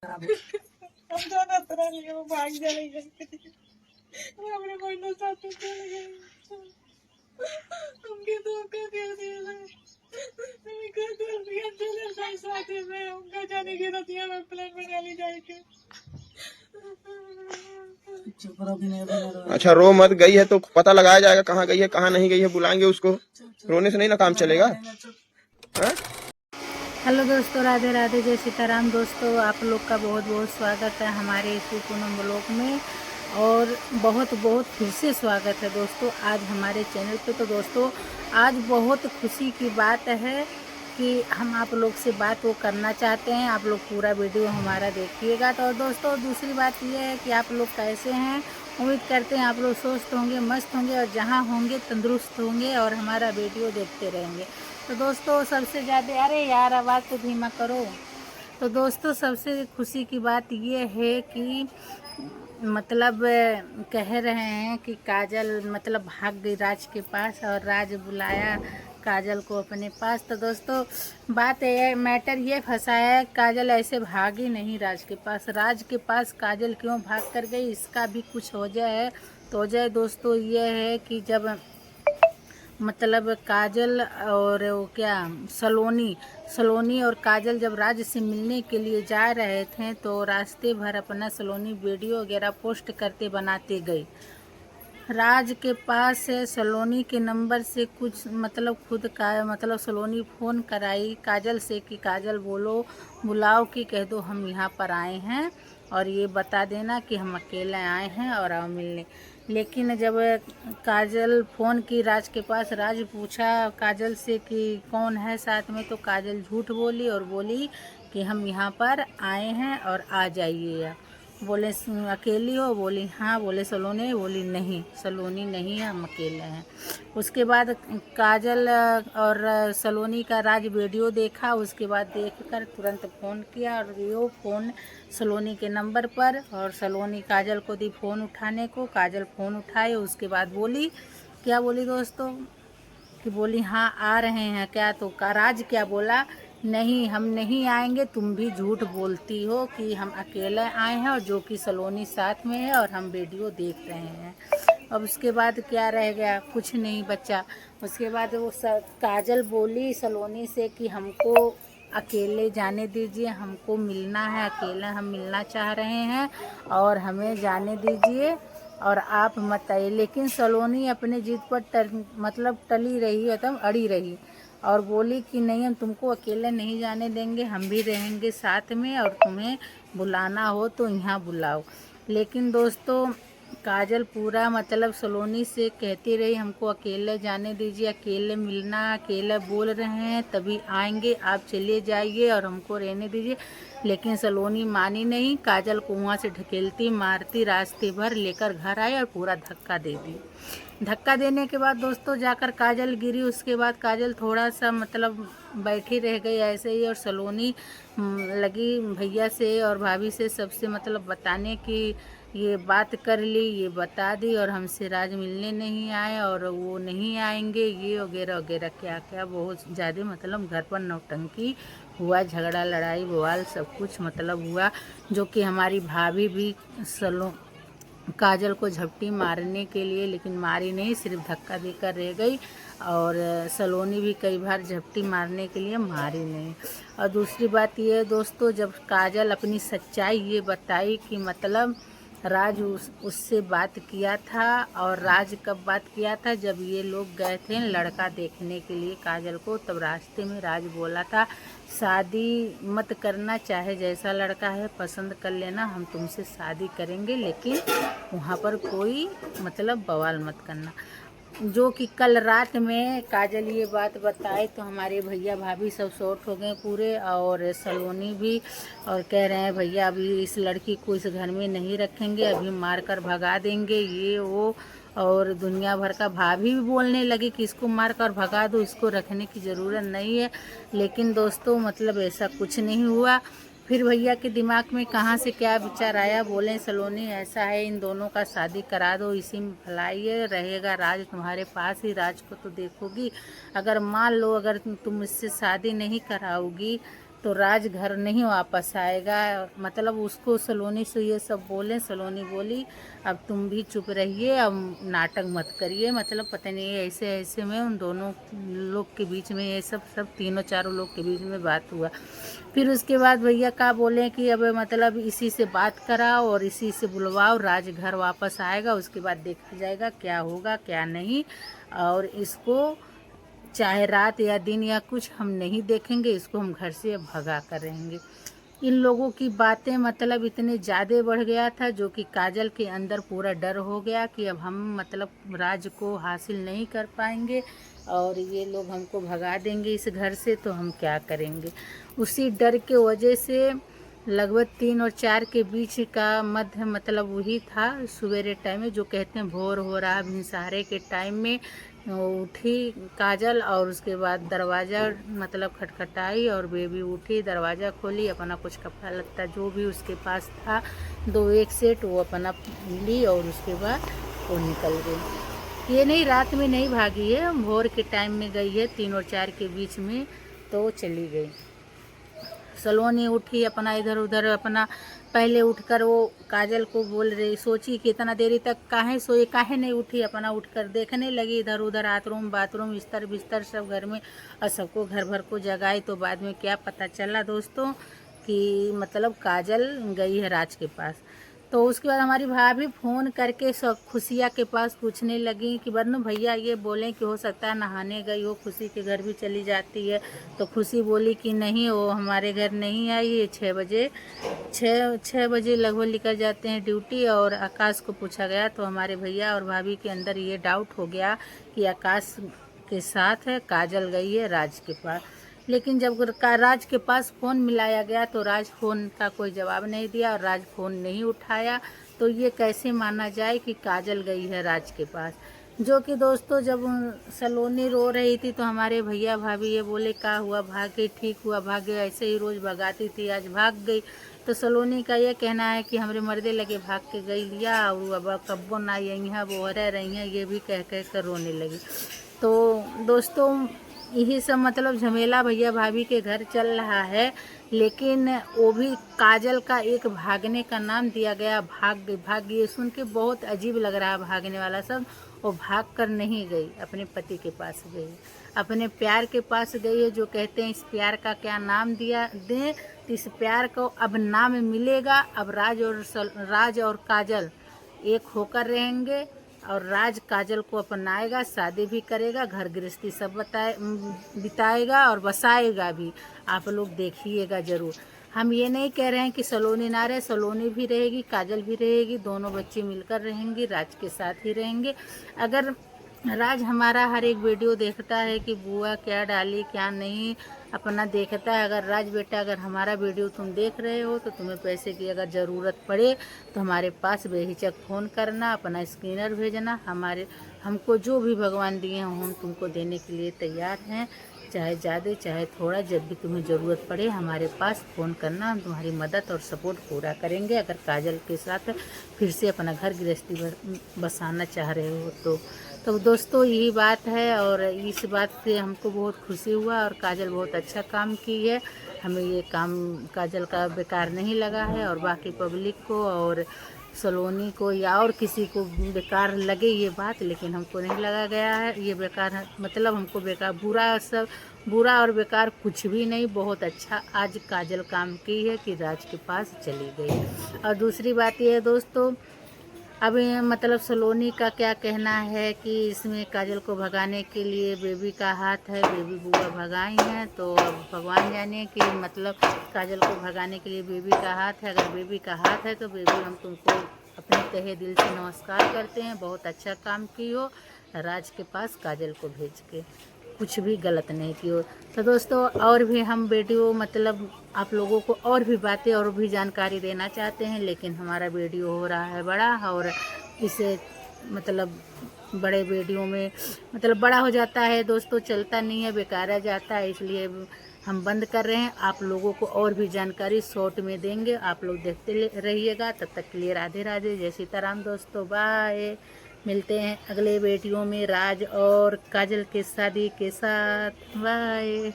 हम दोनों तरह लिए वो भाग चले गए। हमने कोई ना साथ में चले गए। उनके धोखा कर दिया। उनका कर दिया चले जाए साथ में उनका जाने की रतिया में प्लान बना ली जाएगी। अच्छा रो मत, गई है तो पता लगाया जाएगा कहाँ गई है कहाँ नहीं गई है, बुलाएंगे उसको। रोने से नहीं ना काम चलेगा। हेलो दोस्तों, राधे राधे, जय सीताराम। दोस्तों आप लोग का बहुत बहुत स्वागत है हमारे इसी पूनम ब्लॉग में, और बहुत बहुत फिर से स्वागत है दोस्तों आज हमारे चैनल पे। तो दोस्तों आज बहुत खुशी की बात है कि हम आप लोग से बात वो करना चाहते हैं। आप लोग पूरा वीडियो हमारा देखिएगा। तो दोस्तों दूसरी बात ये है कि आप लोग कैसे हैं, उम्मीद करते हैं आप लोग स्वस्थ होंगे, मस्त होंगे, और जहाँ होंगे तंदुरुस्त होंगे और हमारा वीडियो देखते रहेंगे। तो दोस्तों सबसे ज़्यादा, अरे यार आवाज़ तो धीमा करो। तो दोस्तों सबसे खुशी की बात ये है कि मतलब कह रहे हैं कि काजल मतलब भाग गई राज के पास, और राज बुलाया काजल को अपने पास। तो दोस्तों बात ये, मैटर ये फंसा है, काजल ऐसे भागी नहीं राज के पास। राज के पास काजल क्यों भाग कर गई, इसका भी कुछ वजह है। तो वजह दोस्तों ये है कि जब मतलब काजल और वो क्या सलोनी और काजल जब राज से मिलने के लिए जा रहे थे, तो रास्ते भर अपना सलोनी वीडियो वगैरह पोस्ट करते बनाते गई। राज के पास से सलोनी के नंबर से कुछ मतलब खुद का मतलब सलोनी फ़ोन कराई काजल से कि काजल बुलाओ कि कह दो हम यहाँ पर आए हैं, और ये बता देना कि हम अकेले आए हैं और आओ मिलने। लेकिन जब काजल फ़ोन की राज के पास, राज पूछा काजल से कि कौन है साथ में, तो काजल झूठ बोली और बोली कि हम यहाँ पर आए हैं और आ जाइए। बोले अकेली हो, बोली हाँ। बोले सलोनी, बोली नहीं सलोनी नहीं है, हम अकेले हैं। उसके बाद काजल और सलोनी का राज वीडियो देखा। उसके बाद देखकर तुरंत फ़ोन किया, और वो फ़ोन सलोनी के नंबर पर, और सलोनी काजल को दी फ़ोन उठाने को। काजल फ़ोन उठाए, उसके बाद बोली, क्या बोली दोस्तों कि बोली हाँ आ रहे हैं क्या। तो राज क्या बोला, नहीं हम नहीं आएंगे, तुम भी झूठ बोलती हो कि हम अकेले आए हैं, और जो कि सलोनी साथ में है और हम वीडियो देख रहे हैं। अब उसके बाद क्या रह गया, कुछ नहीं बच्चा। उसके बाद वो काजल बोली सलोनी से कि हमको अकेले जाने दीजिए, हमको मिलना है, अकेले हम मिलना चाह रहे हैं और हमें जाने दीजिए और आप मत आइए। लेकिन सलोनी अपने जिद पर मतलब टली रही, एकदम अड़ी रही, और बोली कि नहीं हम तुमको अकेले नहीं जाने देंगे, हम भी रहेंगे साथ में, और तुम्हें बुलाना हो तो यहाँ बुलाओ। लेकिन दोस्तों काजल पूरा मतलब सलोनी से कहती रही हमको अकेले जाने दीजिए, अकेले मिलना, अकेले बोल रहे हैं तभी आएंगे, आप चले जाइए और हमको रहने दीजिए। लेकिन सलोनी मानी नहीं, काजल को वहाँ से ढकेलती मारती रास्ते भर लेकर घर आई और पूरा धक्का दे दी। धक्का देने के बाद दोस्तों जाकर काजल गिरी। उसके बाद काजल थोड़ा सा मतलब बैठी रह गई ऐसे ही, और सलोनी लगी भैया से और भाभी से सबसे मतलब बताने की ये बात कर ली, ये बता दी, और हमसे राज मिलने नहीं आए और वो नहीं आएंगे, ये वगैरह वगैरह क्या क्या बहुत ज़्यादा मतलब घर पर नौटंकी हुआ, झगड़ा लड़ाई बवाल सब कुछ मतलब हुआ। जो कि हमारी भाभी भी काजल को झपटी मारने के लिए, लेकिन मारी नहीं, सिर्फ धक्का देकर रह गई, और सलोनी भी कई बार झपटी मारने के लिए मारी नहीं। और दूसरी बात ये दोस्तों, जब काजल अपनी सच्चाई ये बताई कि मतलब राज उससे बात किया था, और राज कब बात किया था, जब ये लोग गए थे लड़का देखने के लिए काजल को, तब रास्ते में राज बोला था शादी मत करना, चाहे जैसा लड़का है पसंद कर लेना, हम तुमसे शादी करेंगे, लेकिन वहाँ पर कोई मतलब बवाल मत करना। जो कि कल रात में काजल ये बात बताए तो हमारे भैया भाभी सब शॉर्ट हो गए पूरे, और सलोनी भी, और कह रहे हैं भैया अभी इस लड़की को इस घर में नहीं रखेंगे, अभी मार कर भगा देंगे ये वो, और दुनिया भर का। भाभी भी बोलने लगी कि इसको मार कर भगा दो, इसको रखने की ज़रूरत नहीं है। लेकिन दोस्तों मतलब ऐसा कुछ नहीं हुआ। फिर भैया के दिमाग में कहाँ से क्या विचार आया, बोले सलोनी ऐसा है इन दोनों का शादी करा दो, इसी में भलाई है, रहेगा राज तुम्हारे पास ही, राज को तो देखोगी। अगर मान लो अगर तुम इससे शादी नहीं कराओगी तो राज घर नहीं वापस आएगा। मतलब उसको सलोनी से ये सब बोले, सलोनी बोली अब तुम भी चुप रहिए, अब नाटक मत करिए। मतलब पता नहीं ऐसे ऐसे में उन दोनों लोग के बीच में ये सब तीनों चारों लोग के बीच में बात हुआ। फिर उसके बाद भैया का बोले कि अब मतलब इसी से बात कराओ और इसी से बुलवाओ, राज घर वापस आएगा, उसके बाद देखा जाएगा क्या होगा क्या नहीं। और इसको चाहे रात या दिन या कुछ हम नहीं देखेंगे, इसको हम घर से भगा कर रहेंगे। इन लोगों की बातें मतलब इतने ज़्यादा बढ़ गया था, जो कि काजल के अंदर पूरा डर हो गया कि अब हम मतलब राज को हासिल नहीं कर पाएंगे और ये लोग हमको भगा देंगे इस घर से, तो हम क्या करेंगे। उसी डर के वजह से लगभग 3 और 4 के बीच का मध्य मतलब वही था, सवेरे टाइम में जो कहते हैं भोर हो रहा भिनसारे के टाइम में उठी काजल और उसके बाद दरवाज़ा मतलब खटखटाई और बेबी उठी, दरवाज़ा खोली, अपना कुछ कपड़ा लत्ता जो भी उसके पास था 2-1 सेट वो अपना ली और उसके बाद वो निकल गई। ये नहीं रात में नहीं भागी है, भोर के टाइम में गई है 3 और 4 के बीच में, तो चली गई। सलोनी उठी अपना इधर उधर अपना पहले उठकर वो काजल को बोल रही, सोची कि इतना देरी तक काहे सोई, काहे नहीं उठी, अपना उठकर देखने लगी इधर उधर हाथरूम बाथरूम बिस्तर बिस्तर सब घर में और सबको घर भर को जगाई। तो बाद में क्या पता चला दोस्तों कि मतलब काजल गई है राज के पास। तो उसके बाद हमारी भाभी फ़ोन करके सब खुशिया के पास पूछने लगी कि बन्नू भैया ये बोलें कि हो सकता है नहाने गई हो, खुशी के घर भी चली जाती है। तो खुशी बोली कि नहीं वो हमारे घर नहीं आई है, 6 बजे लगभग निकल जाते हैं ड्यूटी। और आकाश को पूछा गया तो हमारे भैया और भाभी के अंदर ये डाउट हो गया कि आकाश के साथ काजल गई है राज के पास। लेकिन जब राज के पास फ़ोन मिलाया गया तो राज फ़ोन का कोई जवाब नहीं दिया और राज फ़ोन नहीं उठाया। तो ये कैसे माना जाए कि काजल गई है राज के पास। जो कि दोस्तों जब सलोनी रो रही थी तो हमारे भैया भाभी ये बोले का हुआ, भाग गई, ठीक हुआ भाग गई, ऐसे ही रोज़ भगाती थी आज भाग गई। तो सलोनी का ये कहना है कि हमारे मर्दे लगे भाग के गई लिया और अब कब्बो ना यहाँ वो रह रही हैं, ये भी कह कर रोने लगी। तो दोस्तों यही सब मतलब झमेला भैया भाभी के घर चल रहा है। लेकिन वो भी काजल का एक भागने का नाम दिया गया, भाग ये सुन के बहुत अजीब लग रहा है भागने वाला सब। वो भाग कर नहीं गई, अपने पति के पास गई, अपने प्यार के पास गई है। जो कहते हैं इस प्यार का क्या नाम दिया दें, तो इस प्यार को अब नाम मिलेगा। अब राज और काजल एक होकर रहेंगे और राज काजल को अपनाएगा, शादी भी करेगा, घर गृहस्थी सब बिताएगा और बसाएगा भी। आप लोग देखिएगा ज़रूर। हम ये नहीं कह रहे हैं कि सलोनी ना रहे, सलोनी भी रहेगी, काजल भी रहेगी, दोनों बच्चे मिलकर रहेंगी, राज के साथ ही रहेंगे। अगर राज हमारा हर एक वीडियो देखता है कि बुआ क्या डाली क्या नहीं, अपना देखता है। अगर राज बेटा अगर हमारा वीडियो तुम देख रहे हो तो तुम्हें पैसे की अगर ज़रूरत पड़े तो हमारे पास बेहिचक फ़ोन करना, अपना स्कैनर भेजना। हमको जो भी भगवान दिए हैं हम तुमको देने के लिए तैयार हैं, चाहे ज़्यादा चाहे थोड़ा, जब भी तुम्हें ज़रूरत पड़े हमारे पास फ़ोन करना, हम तुम्हारी मदद और सपोर्ट पूरा करेंगे। अगर काजल के साथ फिर से अपना घर गृहस्थी बसाना चाह रहे हो तो दोस्तों यही बात है। और इस बात से हमको बहुत खुशी हुआ और काजल बहुत अच्छा काम की है। हमें ये काम काजल का बेकार नहीं लगा है और बाकी पब्लिक को और सलोनी को या और किसी को बेकार लगे ये बात, लेकिन हमको नहीं लगा गया है ये बेकार। मतलब हमको बेकार बुरा और बेकार कुछ भी नहीं, बहुत अच्छा आज काजल काम की है कि राज के पास चली गई। और दूसरी बात ये है दोस्तों, अब मतलब सलोनी का क्या कहना है कि इसमें काजल को भगाने के लिए बेबी का हाथ है, बेबी बुआ भगाई हैं। तो अब भगवान जाने कि मतलब काजल को भगाने के लिए बेबी का हाथ है। अगर बेबी का हाथ है तो बेबी हम तुमको अपने तहे दिल से नमस्कार करते हैं, बहुत अच्छा काम की हो राज के पास काजल को भेज के, कुछ भी गलत नहीं की हो। तो दोस्तों और भी हम वीडियो मतलब आप लोगों को और भी बातें और भी जानकारी देना चाहते हैं, लेकिन हमारा वीडियो हो रहा है बड़ा और इसे मतलब बड़े वीडियो में मतलब बड़ा हो जाता है दोस्तों, चलता नहीं है, बेकार जाता है, इसलिए हम बंद कर रहे हैं। आप लोगों को और भी जानकारी शॉर्ट में देंगे, आप लोग देखते रहिएगा। तब तक के लिए राधे राधे, जय सीताराम दोस्तों, बाय। मिलते हैं अगले वीडियो में राज और काजल के शादी के साथ, बाय।